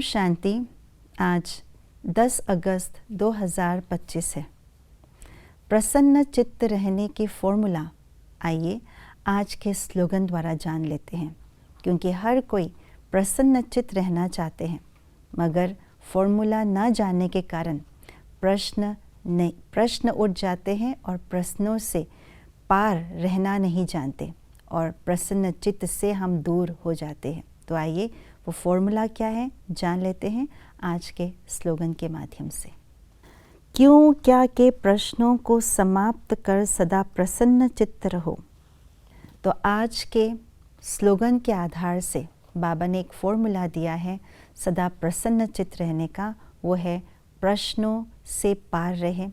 शांति। आज 10 अगस्त 2025 है। प्रसन्न चित्त रहने की फॉर्मूला आइए आज के स्लोगन द्वारा जान लेते हैं, क्योंकि हर कोई प्रसन्न चित्त रहना चाहते हैं, मगर फॉर्मूला न जानने के कारण प्रश्न उठ जाते हैं और प्रश्नों से पार रहना नहीं जानते और प्रसन्न चित्त से हम दूर हो जाते हैं। तो आइए वो फॉर्मूला क्या है जान लेते हैं आज के स्लोगन के माध्यम से। क्यों क्या के प्रश्नों को समाप्त कर सदा प्रसन्न चित्त रहो। तो आज के स्लोगन के आधार से बाबा ने एक फॉर्मूला दिया है सदा प्रसन्न चित्त रहने का। वो है प्रश्नों से पार रहे,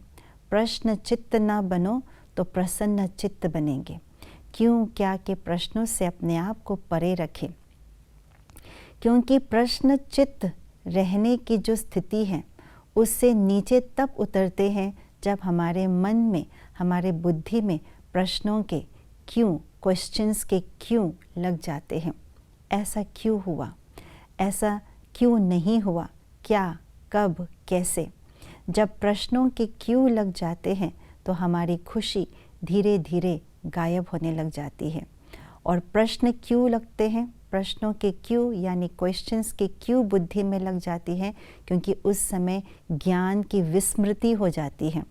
प्रश्न चित्त ना बनो तो प्रसन्न चित्त बनेंगे। क्यों क्या के प्रश्नों से अपने आप को परे रखें, क्योंकि प्रश्न चित्त रहने की जो स्थिति है उससे नीचे तब उतरते हैं जब हमारे मन में, हमारे बुद्धि में प्रश्नों के क्यों, क्वेश्चंस के क्यों लग जाते हैं। ऐसा क्यों हुआ, ऐसा क्यों नहीं हुआ, क्या, कब, कैसे। जब प्रश्नों के क्यों लग जाते हैं तो हमारी खुशी धीरे धीरे गायब होने लग जाती है। और प्रश्न क्यों लगते हैं, प्रश्नों के क्यों यानी क्वेश्चंस के क्यों बुद्धि में लग जाती है, क्योंकि उस समय ज्ञान की विस्मृति हो जाती है।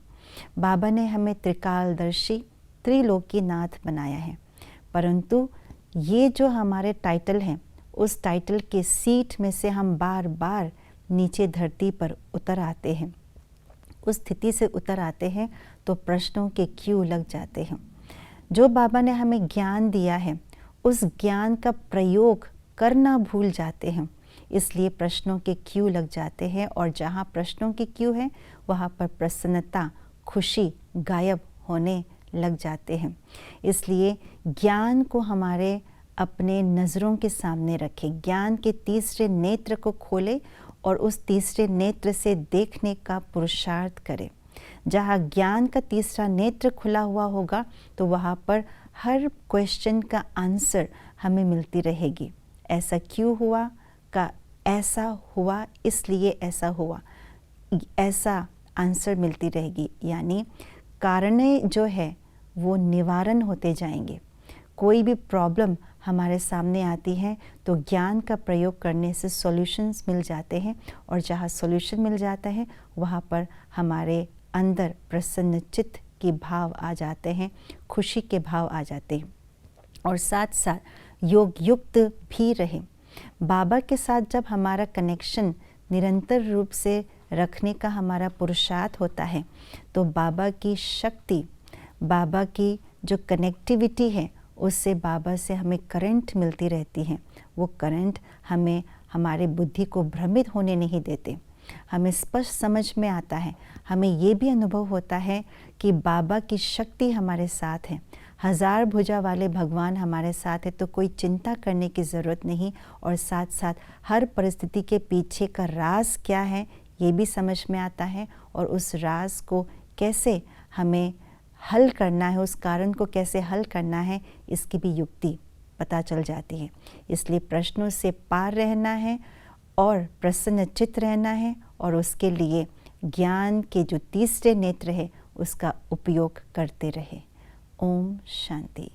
बाबा ने हमें त्रिकालदर्शी, त्रिलोकीनाथ बनाया है, परंतु ये जो हमारे टाइटल हैं उस टाइटल के सीट में से हम बार बार नीचे धरती पर उतर आते हैं, उस स्थिति से उतर आते हैं तो प्रश्नों के क्यों लग जाते हैं। जो बाबा ने हमें ज्ञान दिया है उस ज्ञान का प्रयोग करना भूल जाते हैं, इसलिए प्रश्नों के क्यों लग जाते हैं। और जहाँ प्रश्नों के क्यों है वहाँ पर प्रसन्नता, खुशी गायब होने लग जाते हैं। इसलिए ज्ञान को हमारे अपने नज़रों के सामने रखें, ज्ञान के तीसरे नेत्र को खोलें और उस तीसरे नेत्र से देखने का पुरुषार्थ करें। जहाँ ज्ञान का तीसरा नेत्र खुला हुआ होगा तो वहाँ पर हर क्वेश्चन का आंसर हमें मिलती रहेगी। ऐसा क्यों हुआ का ऐसा हुआ, इसलिए ऐसा हुआ, ऐसा आंसर मिलती रहेगी। यानी कारणें जो है वो निवारण होते जाएंगे। कोई भी प्रॉब्लम हमारे सामने आती है तो ज्ञान का प्रयोग करने से सॉल्यूशंस मिल जाते हैं, और जहाँ सॉल्यूशन मिल जाता है वहाँ पर हमारे अंदर प्रसन्न चित्त के भाव आ जाते हैं, खुशी के भाव आ जाते हैं। और साथ साथ योग युक्त भी रहे। बाबा के साथ जब हमारा कनेक्शन निरंतर रूप से रखने का हमारा पुरुषार्थ होता है तो बाबा की शक्ति, बाबा की जो कनेक्टिविटी है उससे बाबा से हमें करंट मिलती रहती है। वो करंट हमें, हमारे बुद्धि को भ्रमित होने नहीं देते। हमें स्पष्ट समझ में आता है, हमें ये भी अनुभव होता है कि बाबा की शक्ति हमारे साथ है। 1000 भुजा वाले भगवान हमारे साथ है तो कोई चिंता करने की ज़रूरत नहीं। और साथ साथ हर परिस्थिति के पीछे का राज क्या है ये भी समझ में आता है, और उस राज को कैसे हमें हल करना है, उस कारण को कैसे हल करना है, इसकी भी युक्ति पता चल जाती है। इसलिए प्रश्नों से पार रहना है और प्रसन्न चित्त रहना है, और उसके लिए ज्ञान के जो तीसरे नेत्र है उसका उपयोग करते रहे। ओम शांति।